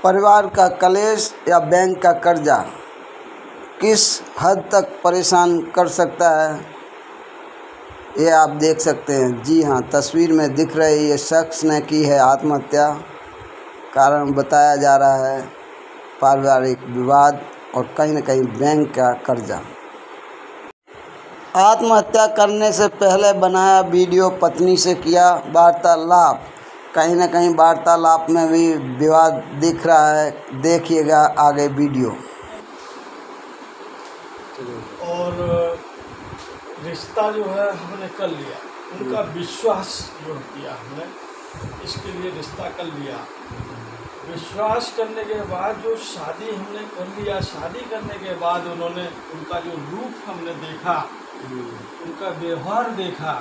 परिवार का कलेश या बैंक का कर्जा किस हद तक परेशान कर सकता है, ये आप देख सकते हैं। जी हाँ, तस्वीर में दिख रही ये शख्स ने की है आत्महत्या। कारण बताया जा रहा है पारिवारिक विवाद और कहीं न कहीं बैंक का कर्जा। आत्महत्या करने से पहले बनाया वीडियो, पत्नी से किया वार्तालाप। कहीं न कहीं वार्तालाप में भी विवाद दिख रहा है। देखिएगा आगे वीडियो। और रिश्ता जो है हमने कर लिया, उनका विश्वास जो किया हमने, इसके लिए रिश्ता कर लिया। विश्वास करने के बाद जो शादी हमने कर लिया, शादी करने के बाद उन्होंने उनका जो रूप हमने देखा, उनका व्यवहार देखा,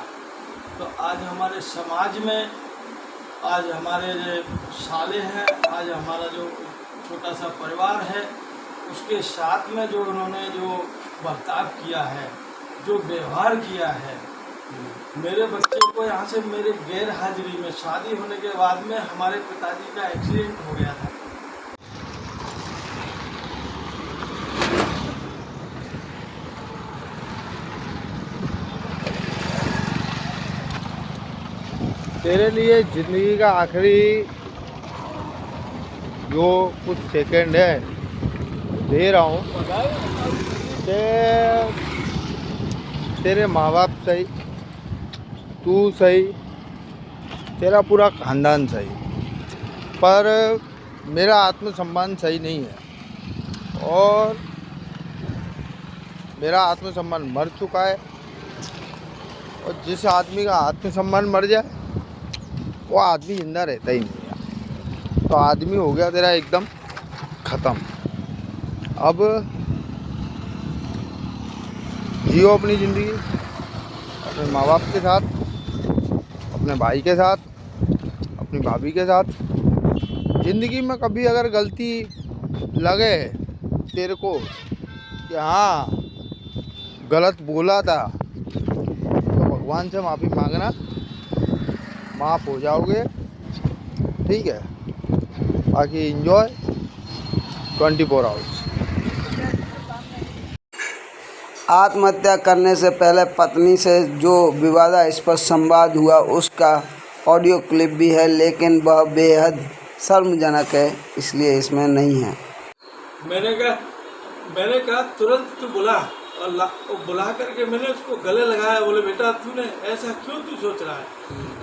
तो आज हमारे समाज में, आज हमारे जो साले हैं, आज हमारा जो छोटा सा परिवार है, उसके साथ में जो उन्होंने जो बर्ताव किया है, जो व्यवहार किया है, मेरे बच्चे को यहाँ से मेरे गैर हाजिरी में, शादी होने के बाद में हमारे पिताजी का एक्सीडेंट हो गया था। तेरे लिए ज़िंदगी का आखिरी जो कुछ सेकंड है दे रहा हूँ। तेरे माँ बाप सही, तू सही, तेरा पूरा ख़ानदान सही, पर मेरा आत्मसम्मान सही नहीं है और मेरा आत्मसम्मान मर चुका है। और जिस आदमी का आत्मसम्मान मर जाए वो आदमी जिंदा रहता ही नहीं है। तो आदमी हो गया तेरा एकदम ख़त्म। अब जियो अपनी ज़िंदगी अपने माँ बाप के साथ, अपने भाई के साथ, अपनी भाभी के साथ। ज़िंदगी में कभी अगर गलती लगे तेरे को कि हाँ गलत बोला था, तो भगवान से माफ़ी मांगना, माफ़ हो जाओगे, ठीक है। बाकी एंजॉय 24 आवर्स। आत्महत्या करने से पहले पत्नी से जो विवादास्पद संवाद हुआ उसका ऑडियो क्लिप भी है, लेकिन वह बेहद शर्मजनक है, इसलिए इसमें नहीं है। मैंने कहा तुरंत तू बुला, और बुला करके मैंने उसको गले लगाया। बोले बेटा तूने ऐसा क्यों तू सोच रहा है,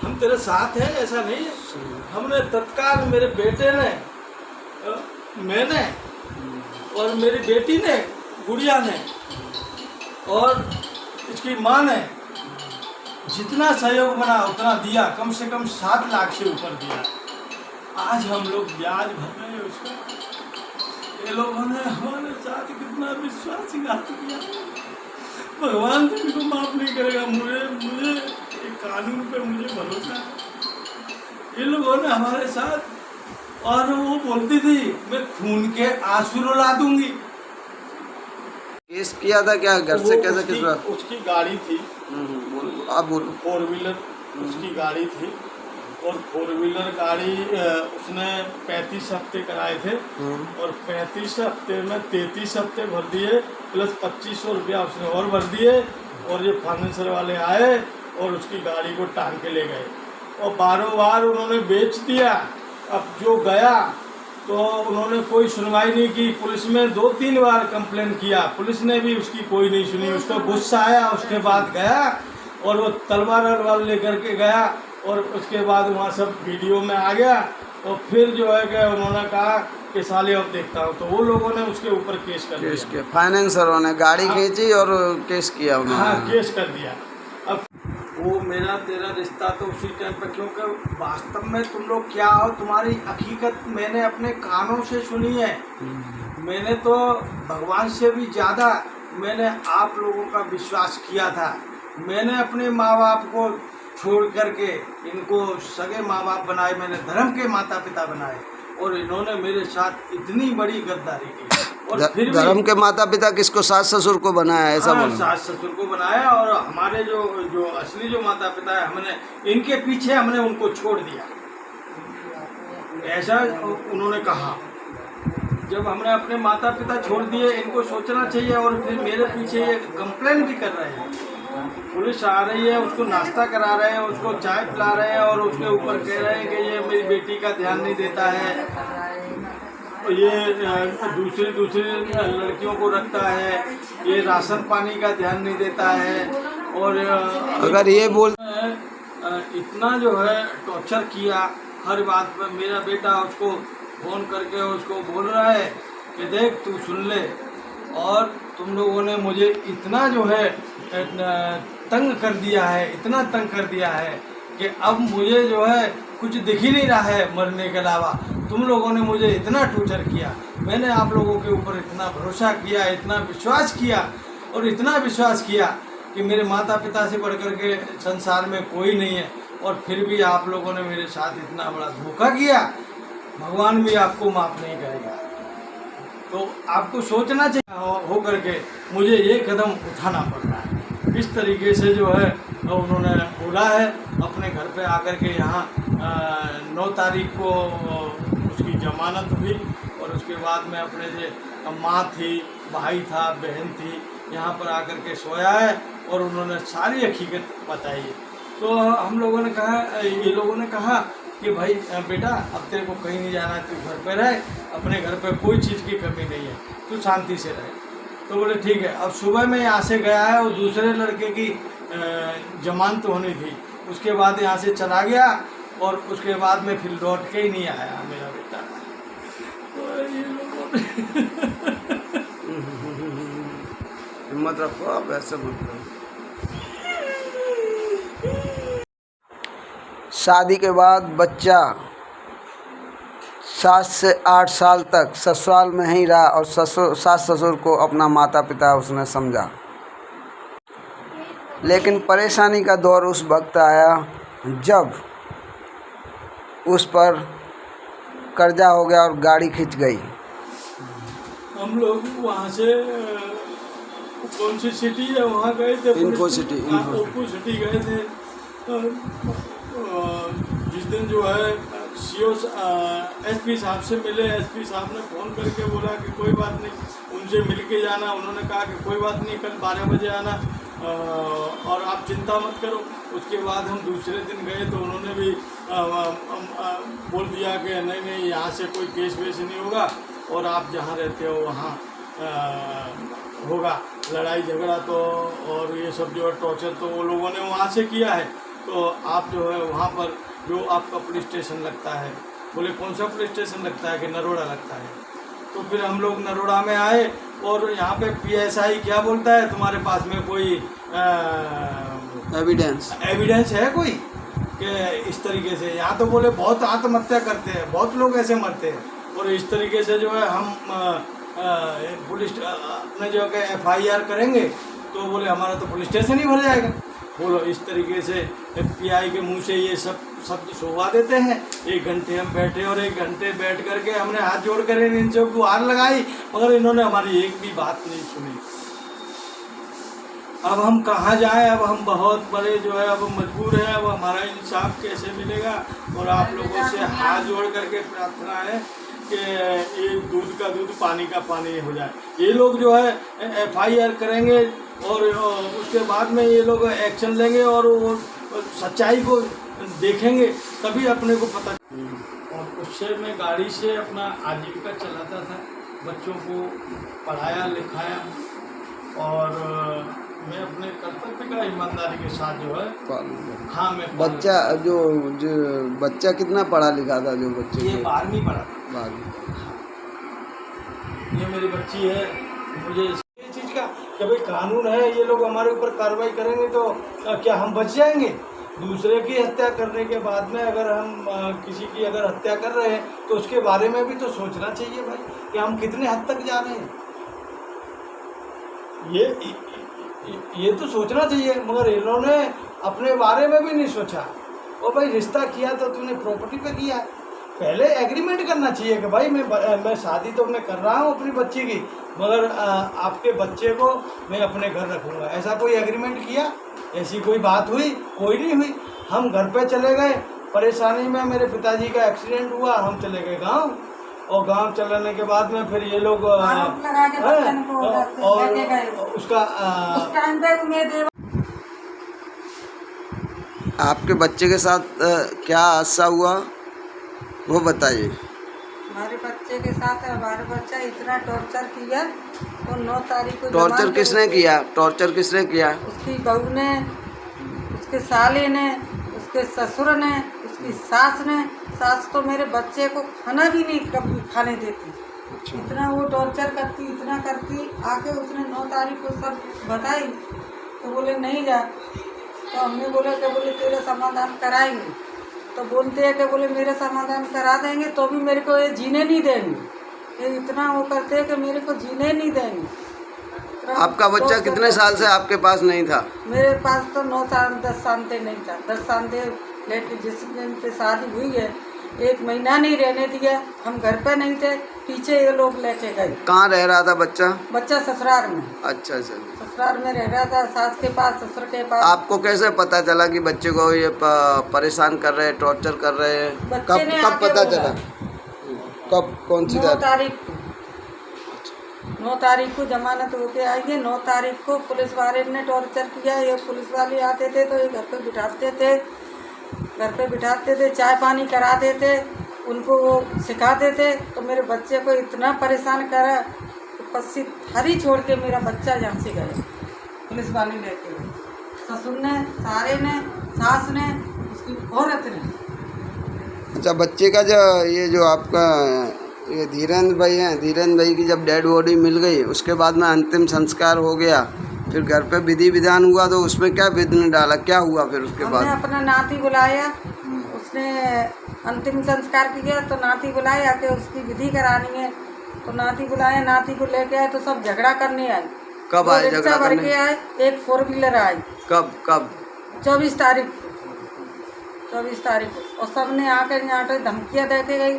हम तेरे साथ हैं, ऐसा नहीं है। हमने तत्काल, मेरे बेटे ने, मैंने और मेरी बेटी ने, गुड़िया ने और इसकी माँ ने जितना सहयोग बना उतना दिया, कम से कम 7 लाख से ऊपर दिया। आज हम लोग ब्याज भर रहे हैं उसका। ये लोगों ने हमारे साथ कितना विश्वासघात किया, भगवान भी इनको माफ नहीं करेगा। मुझे एक कानून पे मुझे भरोसा है। ये लोगों ने हमारे साथ, और वो बोलती थी मैं खून के आंसू रुला दूंगी। केस किया था क्या, घर से कैसे किस बात? उसकी गाड़ी थी, आप बोलो। 4 व्हीलर उसकी गाड़ी थी, और 4 व्हीलर गाड़ी उसने 35 हफ्ते कराए थे, और 35 हफ्ते में 33 हफ्ते भर दिए, प्लस 2500 रुपया उसने और भर दिए। और ये फाइनेंसर वाले आए और उसकी गाड़ी को टांग के ले गए, और बारों बार उन्होंने बेच दिया। अब जो गया तो उन्होंने कोई सुनवाई नहीं की। पुलिस में 2-3 बार कंप्लेन किया, पुलिस ने भी उसकी कोई नहीं सुनी। उसको गुस्सा आया, उसके बाद गया और वो तलवार लेकर के गया, और उसके बाद वहाँ सब वीडियो में आ गया। और फिर जो है कि उन्होंने कहा कि साले अब देखता हूँ, तो वो लोगों ने उसके ऊपर केस कर दिया। फाइनेंसरों ने गाड़ी खींची और केस किया उन्होंने। हाँ, केस कर दिया। अब वो मेरा तेरा रिश्ता तो उसी टाइम पर, क्योंकि वास्तव में तुम लोग क्या हो, तुम्हारी हकीकत मैंने अपने कानों से सुनी है। मैंने तो भगवान से भी ज़्यादा मैंने आप लोगों का विश्वास किया था। मैंने अपने माँ बाप को छोड़ करके इनको सगे माँ बाप बनाए, मैंने धर्म के माता पिता बनाए, और इन्होंने मेरे साथ इतनी बड़ी गद्दारी की। और फिर धर्म के माता पिता किसको, सास ससुर को बनाया, ऐसा बोलो? सास ससुर को बनाया, और हमारे जो असली जो माता पिता है, हमने इनके पीछे हमने उनको छोड़ दिया, ऐसा उन्होंने कहा। जब हमने अपने माता पिता छोड़ दिए, इनको सोचना चाहिए। और फिर मेरे पीछे ये कंप्लेन भी कर रहे हैं, पुलिस आ रही है, उसको नाश्ता करा रहे हैं, उसको चाय पिला रहे हैं और उसके ऊपर कह रहे हैं कि ये मेरी बेटी का ध्यान नहीं देता है, ये दूसरी लड़कियों को रखता है, ये राशन पानी का ध्यान नहीं देता है। और अगर ये बोल इतना जो है टॉर्चर किया हर बात पर। मेरा बेटा उसको फोन करके उसको बोल रहा है कि देख तू सुन ले, और तुम लोगों ने मुझे इतना जो है तंग कर दिया है, इतना तंग कर दिया है कि अब मुझे जो है कुछ दिख ही नहीं रहा है मरने के अलावा। तुम लोगों ने मुझे इतना टॉर्चर किया, मैंने आप लोगों के ऊपर इतना भरोसा किया, इतना विश्वास किया, और इतना विश्वास किया कि मेरे माता पिता से बढ़कर के संसार में कोई नहीं है, और फिर भी आप लोगों ने मेरे साथ इतना बड़ा धोखा किया। भगवान भी आपको माफ़ नहीं करेगा। तो आपको सोचना चाहिए हो करके मुझे ये कदम उठाना पड़ रहा है। इस तरीके से जो है उन्होंने बोला है। अपने घर पे आकर के यहाँ 9 तारीख को उसकी जमानत हुई, और उसके बाद में अपने जो माँ थी, भाई था, बहन थी, यहाँ पर आकर के सोया है और उन्होंने सारी हकीकत बताई। तो हम लोगों ने कहा, ये लोगों ने कहा कि भाई बेटा अब तेरे को कहीं नहीं जाना है, तू घर पे रहे, अपने घर पे कोई चीज़ की कमी नहीं है, तू शांति से रहे। तो बोले ठीक है। अब सुबह में यहाँ से गया है, और दूसरे लड़के की जमानत होनी थी, उसके बाद यहाँ से चला गया, और उसके बाद में फिर लौट के ही नहीं आया मेरा बेटा। तो ये लोगों हिम्मत रखो, आप ऐसे मत करो। शादी के बाद बच्चा 7 से 8 साल तक ससुराल में ही रहा, और सास ससुर को अपना माता पिता उसने समझा। लेकिन परेशानी का दौर उस वक्त आया जब उस पर कर्जा हो गया और गाड़ी खिंच गई। हम लोग वहाँ से कौन सी सिटी है वहाँ गए थे, इन्फो सिटी गए थे। जिस दिन जो है सीओ एसपी साहब से मिले, एसपी साहब ने फ़ोन करके बोला कि कोई बात नहीं, उनसे मिल के जाना। उन्होंने कहा कि कोई बात नहीं, कल 12 बजे आना, और आप चिंता मत करो। उसके बाद हम दूसरे दिन गए तो उन्होंने भी बोल दिया कि नहीं यहाँ से कोई केस वेस नहीं होगा, और आप जहाँ रहते हो वहाँ होगा लड़ाई झगड़ा। तो और ये सब जो है टॉर्चर तो वो लोगों ने वहाँ से किया है, तो आप जो है वहाँ पर जो आपका पुलिस स्टेशन लगता है। बोले कौन सा पुलिस स्टेशन लगता है? कि नरोड़ा लगता है। तो फिर हम लोग नरोड़ा में आए, और यहाँ पे PSI क्या बोलता है, तुम्हारे पास में कोई एविडेंस है कोई कि इस तरीके से? यहाँ तो बोले बहुत आत्महत्या करते हैं, बहुत लोग ऐसे मरते हैं, और इस तरीके से जो है हम पुलिस अपने जो है FIR करेंगे तो बोले हमारा तो पुलिस स्टेशन ही भर जाएगा। बोलो इस तरीके से FBI के मुंह से ये सब शब्द शोभा देते हैं। 1 घंटे हम बैठे, और 1 घंटे बैठ करके हमने हाथ जोड़ कर इनसे गुहार लगाई, मगर इन्होंने हमारी एक भी बात नहीं सुनी। अब हम कहाँ जाएं? अब हम बहुत बड़े जो है अब मजबूर हैं। अब हमारा इंसाफ कैसे मिलेगा? और आप लोगों से हाथ जोड़ करके प्रार्थना है कि ये दूध का दूध पानी का पानी हो जाए। ये लोग जो है FIR करेंगे, और उसके बाद में ये लोग एक्शन लेंगे, और वो सच्चाई को देखेंगे, तभी अपने को पता। और उससे मैं गाड़ी से अपना आजीविका चलाता था, बच्चों को पढ़ाया लिखाया, और मैं अपने कर्तव्य का ईमानदारी के साथ जो है हाँ मैं बच्चा कितना पढ़ा लिखा था? जो बच्चे ये 12वीं पढ़ा था। 12वीं। ये मेरी बच्ची है। मुझे ये चीज़ का कि भाई कानून है, ये लोग हमारे ऊपर कार्रवाई करेंगे तो क्या हम बच जाएंगे? दूसरे की हत्या करने के बाद में अगर हम किसी की अगर हत्या कर रहे हैं तो उसके बारे में भी तो सोचना चाहिए भाई कि हम कितने हद तक जा रहे हैं। ये तो सोचना चाहिए, मगर इन्होंने अपने बारे में भी नहीं सोचा। और भाई रिश्ता किया तो तूने प्रॉपर्टी पे किया, पहले एग्रीमेंट करना चाहिए कि भाई मैं शादी तो मैं कर रहा हूँ अपनी बच्ची की, मगर आपके बच्चे को मैं अपने घर रखूँगा। ऐसा कोई एग्रीमेंट किया? ऐसी कोई बात हुई? कोई नहीं हुई। हम घर पे चले गए, परेशानी में मेरे पिताजी का एक्सीडेंट हुआ, हम चले गए गाँव, और गांव चलाने के बाद में फिर ये लोग आरोप लगा के बच्चन को लेके गए। और उसका उस टाइम पे उन्हें आपके बच्चे के साथ क्या हादसा हुआ वो बताइए। हमारे बच्चे के साथ हमारे बच्चा इतना टॉर्चर किया और 9 तारीख को टॉर्चर जमानत किसने किया? टॉर्चर किसने किया? उसकी बहू ने, उसके साले ने, उसके ससुर ने, उसकी सास ने। सास तो मेरे बच्चे को खाना भी नहीं कभी खाने देती। इतना वो टॉर्चर करती, इतना करती। आके उसने 9 तारीख को सब बताई तो बोले नहीं जा। तो हमने बोला कि बोले तेरा समाधान कराएंगे। तो बोलते हैं कि बोले मेरा समाधान करा देंगे तो भी मेरे को ये जीने नहीं देंगे। ये इतना वो करते हैं कि मेरे को जीने नहीं देंगे। तो आपका बच्चा कितने साल से आपके पास नहीं था? मेरे पास तो 9 साल 10 साल से नहीं था। 10 साल से लेके जिस दिन से शादी हुई है 1 महीना नहीं रहने दिया। हम घर पे नहीं थे, पीछे ये लोग लेके गए। कहाँ रह रहा था बच्चा? बच्चा ससुराल में। अच्छा अच्छा। ससुराल में रह रहा था, सास के पास, ससुर के पास। आपको कैसे पता चला कि बच्चे को ये परेशान कर रहे हैं, टॉर्चर कर रहे हैं? बच्चे ने कब आके पता बोला। चला? कब? कौन सी 9 तारीख को 9 तारीख को जमानत होके आएंगे। 9 तारीख को पुलिस वाले ने टॉर्चर किया। ये पुलिस वाले आते थे तो ये घर पे बिठाते थे, चाय पानी कराते थे, उनको वो सिखाते थे। तो मेरे बच्चे को इतना परेशान करा तो पस्सी हरी छोड़ के मेरा बच्चा यहाँ से गया। पुलिस वाले लेके गए, ससुर ने, सारे ने, सास ने, उसकी औरत ने। अच्छा, बच्चे का जो आपका ये धीरेन्द्र भाई हैं, धीरेन्द्र भाई की जब डेड बॉडी मिल गई उसके बाद में अंतिम संस्कार हो गया, फिर घर पे विधि विधान हुआ तो उसमें क्या विधि डाला, क्या हुआ फिर उसके बाद? हमने अपना नाती बुलाया, उसने अंतिम संस्कार किया। तो नाती बुलाया कि उसकी विधि करानी है। तो नाती बुलाया, नाती को लेके आए तो सब झगड़ा करने आए। कब आए झगड़ा भर करने? के आए, एक 4 व्हीलर आई। कब? 24 तारीख को। 24 तारीख को। और सब ने आकर यहाँ पे धमकियाँ दे के गई।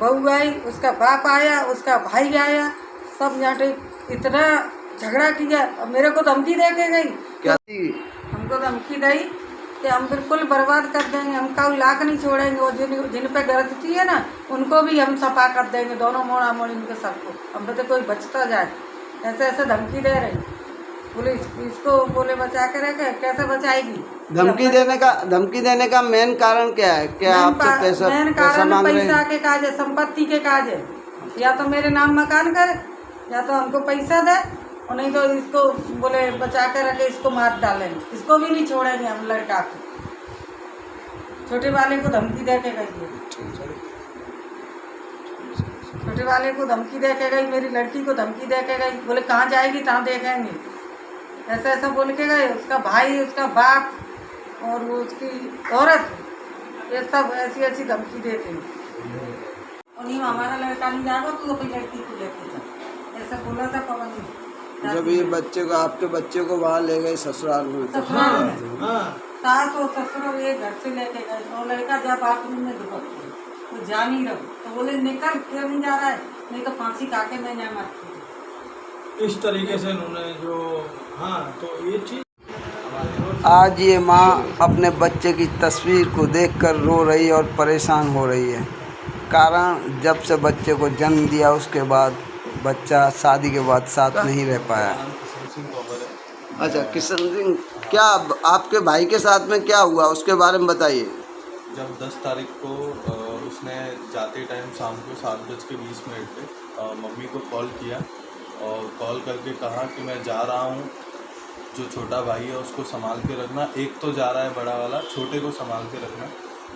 बहू आई, उसका बाप आया, उसका भाई आया, सब यहाँ पे इतना झगड़ा किया और मेरे को धमकी दे के गई। क्या? हमको धमकी दी कि हम बिल्कुल बर्बाद कर देंगे, हम काऊ लाख नहीं छोड़ेंगे। और जिन पे गलती है ना उनको भी हम सफा कर देंगे, दोनों मोड़ा मोड़ इनके सबको, हम पे तो कोई बचता जाए। ऐसे ऐसे धमकी दे रही पुलिस। इसको बोले बचा के रखे, कैसे बचाएगी? धमकी देने का मेन कारण क्या है? क्या आपसे पैसा मांग रहे हैं? पैसा के काज है, संपत्ति के काज है। या तो मेरे नाम मकान करे या तो हमको पैसा दे, और नहीं तो इसको बोले बचा के रखे, इसको मार डालेंगे, इसको भी नहीं छोड़ेंगे हम लड़का को। छोटे वाले को धमकी दे के गई, छोटे वाले को धमकी दे के गई, मेरी लड़की को धमकी दे के गई। बोले कहाँ जाएगी तहाँ देखेंगे, ऐसा ऐसा बोल के गए। उसका भाई, उसका बाप और वो उसकी औरत, ये सब ऐसी ऐसी धमकी देते हैं। और नहीं हमारा लड़का नहीं जाएगा, तू अपनी लड़की को लेके जा, ऐसा बोला था पवन ने। जब ये बच्चे को, आपके बच्चे को वहाँ ले गए ससुराल में, तो सास और ससुर ये घर से लेके गए। और लड़का जब बाथरूम में दुबक तो जा नहीं रहा। तो बोले निकल, क्यों नहीं जा रहा है, नहीं तो फांसी काटे मैं नहीं मर। इस तरीके से उन्होंने जो, हाँ, तो ये चीज़। आज ये माँ अपने बच्चे की तस्वीर को देखकर रो रही और परेशान हो रही है। कारण जब से बच्चे को जन्म दिया उसके बाद बच्चा शादी के बाद साथ नहीं रह पाया। अच्छा, किशन सिंह, क्या आपके भाई के साथ में क्या हुआ उसके बारे में बताइए। जब 10 तारीख को उसने जाते टाइम शाम को 7:20 पे मम्मी को कॉल किया और कॉल करके कहा कि मैं जा रहा हूँ, जो छोटा भाई है उसको संभाल के रखना, एक तो जा रहा है बड़ा वाला, छोटे को संभाल के रखना।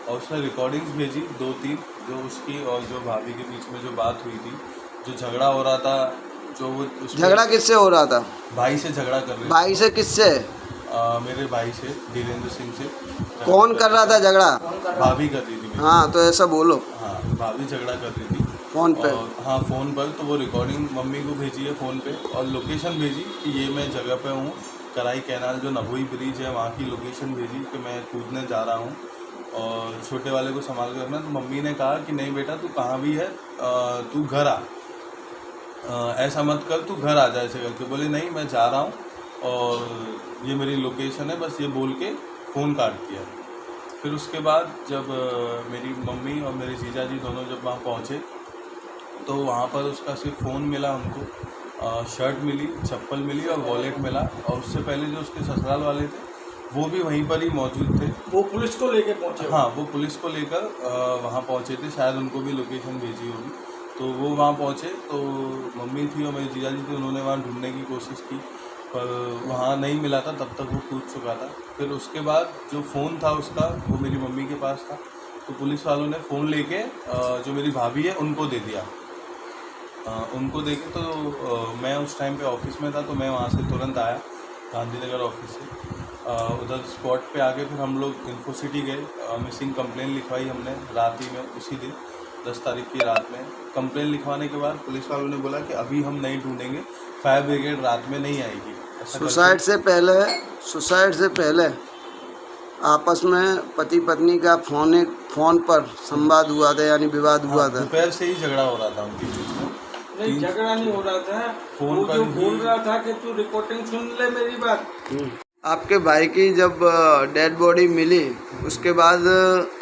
और उसने रिकॉर्डिंग्स भेजी 2-3, जो उसकी और जो भाभी के बीच में जो बात हुई थी, जो झगड़ा हो रहा था, जो वो झगड़ा किससे हो रहा था? भाई से झगड़ा कर रहे थे। भाई से? किससे? मेरे भाई से, धीरेन्द्र सिंह से। कौन कर रहा था झगड़ा? भाभी कर रही थी। हाँ, तो ऐसा बोलो। हाँ, भाभी झगड़ा कर रही थी फोन पे। हाँ, फ़ोन पर। तो वो रिकॉर्डिंग मम्मी को भेजी है फ़ोन पे, और लोकेशन भेजी कि ये मैं जगह पे हूँ, कराई कैनाल जो नभोई ब्रिज है वहाँ की लोकेशन भेजी कि मैं कूदने जा रहा हूँ और छोटे वाले को संभाल कर रखना। तो मम्मी ने कहा कि नहीं बेटा, तू कहाँ भी है, तू घर आ, ऐसा मत कर, तू घर आ जा ऐसे करके। बोले नहीं, मैं जा रहा हूँ और ये मेरी लोकेशन है, बस ये बोल के फ़ोन काट दिया। फिर उसके बाद जब मेरी मम्मी और मेरे जीजा जी दोनों जब वहाँ पहुँचे तो वहाँ पर उसका सिर्फ फ़ोन मिला हमको, शर्ट मिली, चप्पल मिली और वॉलेट मिला। और उससे पहले जो उसके ससुराल वाले थे वो भी वहीं पर ही मौजूद थे। वो पुलिस को लेके पहुंचे? हाँ, वो पुलिस को लेकर वहाँ पहुँचे थे, शायद उनको भी लोकेशन भेजी होगी। तो वो वहाँ पहुँचे तो मम्मी थी और मेरे जीजा जी थे, उन्होंने वहाँ ढूंढने की कोशिश की पर वहाँ नहीं मिला था, तब तक वो कूद चुका था। फिर उसके बाद जो फ़ोन था उसका वो मेरी मम्मी के पास था, तो पुलिस वालों ने फ़ोन लेके जो मेरी भाभी है उनको दे दिया। उनको देके तो मैं उस टाइम पे ऑफिस में था, तो मैं वहाँ से तुरंत आया गांधीनगर ऑफिस से। उधर स्पॉट पे आके फिर हम लोग इन्फो सिटी गए, मिसिंग कंप्लेन लिखवाई हमने रात ही में, उसी दिन 10 तारीख की रात में। कंप्लेन लिखवाने के बाद पुलिस वालों ने बोला कि अभी हम नहीं ढूंढेंगे, फायर ब्रिगेड रात में नहीं आएगी। सुसाइड से पहले आपस में पति पत्नी का फ़ोन पर संवाद हुआ था, यानी विवाद हुआ था। दोपहर से ही झगड़ा हो रहा था उनके बीच में। नहीं, झगड़ा नहीं हो रहा था, फोन वो पर जो ही बोल रहा था कि तू रिकॉर्डिंग सुन ले मेरी बात। आपके भाई की जब डेड बॉडी मिली उसके बाद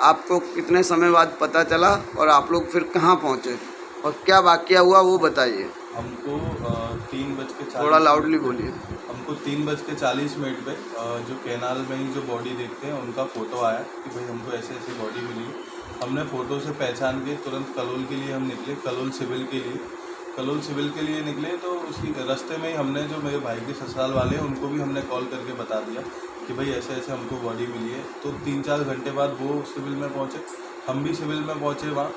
आपको कितने समय बाद पता चला और आप लोग फिर कहाँ पहुँचे और क्या वाकया हुआ वो बताइए। हमको 3:40, थोड़ा लाउडली बोलिए। हमको 3:40 पे जो कैनाल में ही जो बॉडी देखते हैं उनका फ़ोटो आया कि भाई हमको ऐसे ऐसी बॉडी मिली। हमने फ़ोटो से पहचान के तुरंत कलोल के लिए हम निकले, कलोल सिविल के लिए निकले। तो उसी रास्ते में ही हमने जो मेरे भाई के ससुराल वाले हैं उनको भी हमने कॉल करके बता दिया कि भाई ऐसे ऐसे हमको बॉडी मिली है। तो 3-4 घंटे बाद वो सिविल में पहुँचे, हम भी सिविल में पहुँचे वहाँ।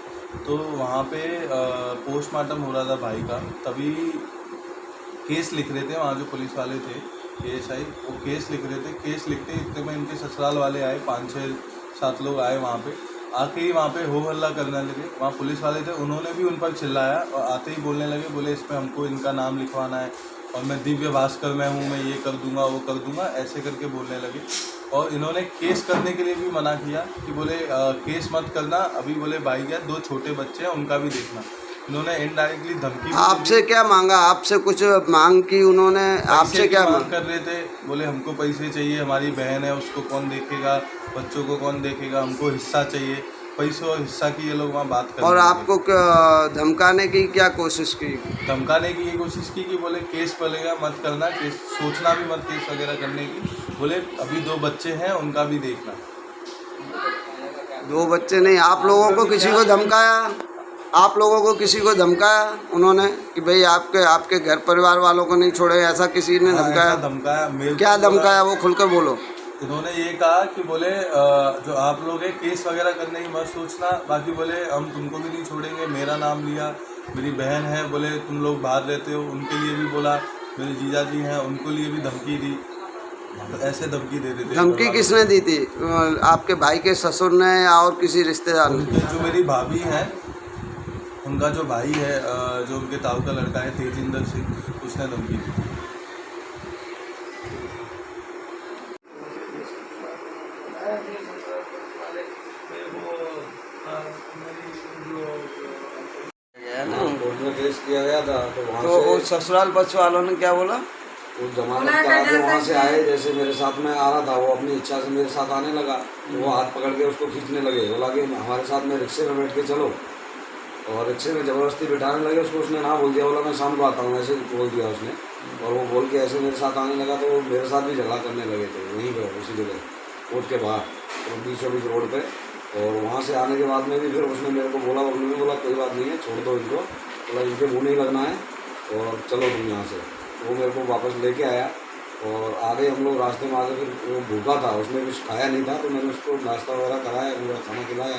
तो वहाँ पे पोस्टमार्टम हो रहा था भाई का, तभी केस लिख रहे थे वहाँ जो पुलिस वाले थे ASI, वो केस लिख रहे थे। केस लिखते इतने में इनके ससुराल वाले आए, 5-6-7 लोग आए वहाँ पे। आके ही वहाँ पे हो हल्ला करने लगे। वहाँ पुलिस वाले थे, उन्होंने भी उन पर चिल्लाया और आते ही बोलने लगे, बोले इस पर हमको इनका नाम लिखवाना है और मैं दिव्य भास्कर में हूँ, मैं ये कर दूँगा वो कर दूँगा, ऐसे करके बोलने लगे। और इन्होंने केस करने के लिए भी मना किया कि बोले केस मत करना, अभी बोले भाई क्या 2 छोटे बच्चे हैं उनका भी देखना। इन्होंने इनडायरेक्टली धमकी भी आपसे क्या मांगा, आपसे कुछ मांग की उन्होंने, आपसे क्या मांग कर रहे थे? बोले हमको पैसे चाहिए, हमारी बहन है उसको कौन देखेगा, बच्चों को कौन देखेगा, हमको हिस्सा चाहिए, पैसों और हिस्सा की ये लोग वहाँ बात कर। और आपको धमकाने की क्या कोशिश की? धमकाने की ये कोशिश की कि बोले केस पलेगा, मत करना, केस सोचना भी मत केस वगैरह करने की। बोले अभी 2 बच्चे हैं उनका भी देखना। 2 बच्चे नहीं, आप लोगों को किसी को धमकाया? आप लोगों को किसी को धमकाया उन्होंने कि भाई आपके घर परिवार वालों को नहीं छोड़े, ऐसा किसी ने धमकाया? धमकाया। क्या धमकाया वो खुलकर बोलो। इन्होंने ये कहा कि बोले जो आप लोग हैं केस वगैरह करने की मत सोचना, बाकी बोले हम तुमको भी नहीं छोड़ेंगे। मेरा नाम लिया, मेरी बहन है, बोले तुम लोग बाहर रहते हो, उनके लिए भी बोला, मेरे जीजा जी हैं उनको लिए भी धमकी दी। तो ऐसे धमकी दे देते। धमकी किसने दी थी? आपके भाई के ससुर ने या और किसी रिश्तेदार ने? जो मेरी भाभी हैं उनका जो भाई है, जो उनके ताऊ का लड़का है तेजिंदर सिंह, उसने धमकी दी। केस किया गया था तो वहाँ तो वो ससुराल पक्ष वालों ने क्या बोला? वो जमानत करा के वहाँ से आए, जैसे मेरे साथ में आ रहा था वो अपनी इच्छा से मेरे साथ आने लगा, तो वो हाथ पकड़ के उसको खींचने लगे, बोला कि हमारे साथ में रिक्शे में बैठ के चलो, और रिक्शे में ज़बरदस्ती बिठाने लगे उसको। उसने ना बोल दिया, बोला मैं शाम को आता हूँ, ऐसे बोल दिया उसने। और वो बोल के ऐसे मेरे साथ आने लगा तो वो मेरे साथ भी झगड़ा करने लगे थे वहीं पर, उसी जगह कोर्ट के बाहर, तो 20-24 रोड पर। और वहाँ से आने के बाद में भी फिर उसने मेरे को बोला, उन्होंने बोला कोई बात नहीं है, छोड़ दो इनको, बोला इनके मुँह नहीं लगना है और चलो तुम यहाँ से। वो मेरे को वापस लेके आया और आगे हम लोग रास्ते में आगे, फिर वो भूखा था, उसने कुछ खाया नहीं था, तो मैंने उसको नाश्ता वगैरह कराया, पूरा खाना खिलाया।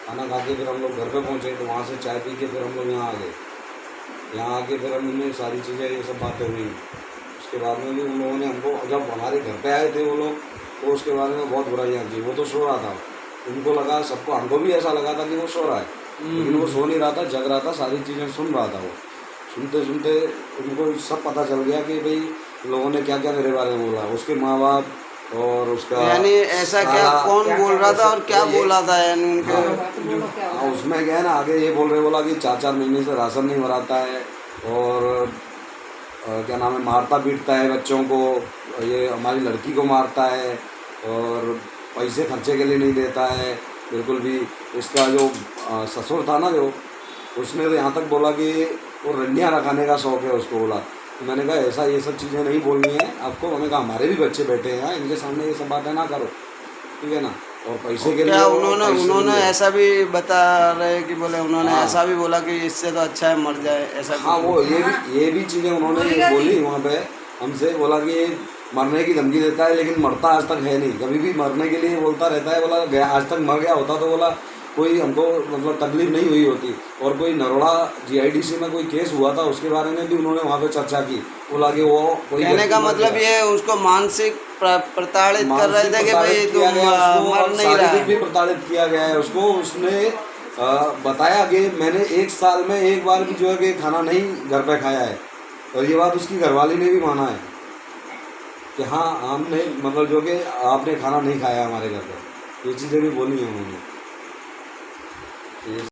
खाना खा के फिर हम लोग घर पे पहुँचे, तो वहाँ से चाय पी के फिर हम लोग यहाँ आ गए। यहाँ आके फिर हमने सारी चीज़ें ये सब बातें हुई। उसके बाद में भी उन लोगों ने हमको, जब हमारे घर पे आए थे वो लोग, तो उसके बारे में बहुत बुराइयाँ की। वो तो सो रहा था, उनको लगा, सबको, हमको भी ऐसा लगा था कि वो सो रहा है, लेकिन वो सो नहीं रहा था, जग रहा था, सारी चीज़ें सुन रहा था। वो सुनते सुनते उनको सब पता चल गया कि भाई लोगों ने क्या क्या मेरे बारे में बोला, उसके माँ बाप और उसका, यानी ऐसा क्या, कौन बोल रहा था और क्या बोला था यानी उनके? हाँ, उसमें क्या है ना, आगे ये बोल रहे, बोला कि 4-4 महीने से राशन नहीं भराता है और क्या नाम है, मारता पीटता है बच्चों को, ये हमारी लड़की को मारता है और पैसे खर्चे के लिए नहीं देता है बिल्कुल भी। इसका जो ससुर था ना, जो उसने तो यहाँ तक बोला कि वो रंडियाँ रखाने का शौक़ है उसको, बोला। तो मैंने कहा ऐसा ये सब चीज़ें नहीं बोलनी है आपको। मैंने कहा हमारे भी बच्चे बैठे हैं यहाँ, इनके सामने ये सब बातें ना करो, ठीक है ना। और पैसे के लिए क्या वो उन्होंने पैसे उन्होंने लिए। ऐसा भी बता रहे कि बोले उन्होंने हाँ। ऐसा भी बोला कि इससे तो अच्छा है मर जाए, ऐसा हाँ, कुछ? वो ये भी चीज़ें उन्होंने बोली वहाँ पे हमसे, बोला कि मरने की धमकी देता है लेकिन मरता आज तक है नहीं, कभी भी मरने के लिए बोलता रहता है। बोला गया आज तक मर गया होता तो बोला कोई हमको मतलब तकलीफ नहीं हुई होती। और कोई नरोड़ा GIDC में कोई केस हुआ था उसके बारे में भी उन्होंने वहाँ पे चर्चा की। बोला कि वो कोई कहने का मतलब ये उसको मानसिक प्रताड़ित कर रहे थे कि भाई तुम मर नहीं रहा शारीरिक भी है। प्रताड़ित किया गया है उसको। उसने बताया कि मैंने 1 साल में एक बार भी जो है कि खाना नहीं घर पे खाया है। और ये बात उसकी घरवाली ने भी माना है कि हाँ हमने मतलब जो कि आपने खाना नहीं खाया हमारे घर पे, ये चीज़ें भी बोली हैं उन्होंने।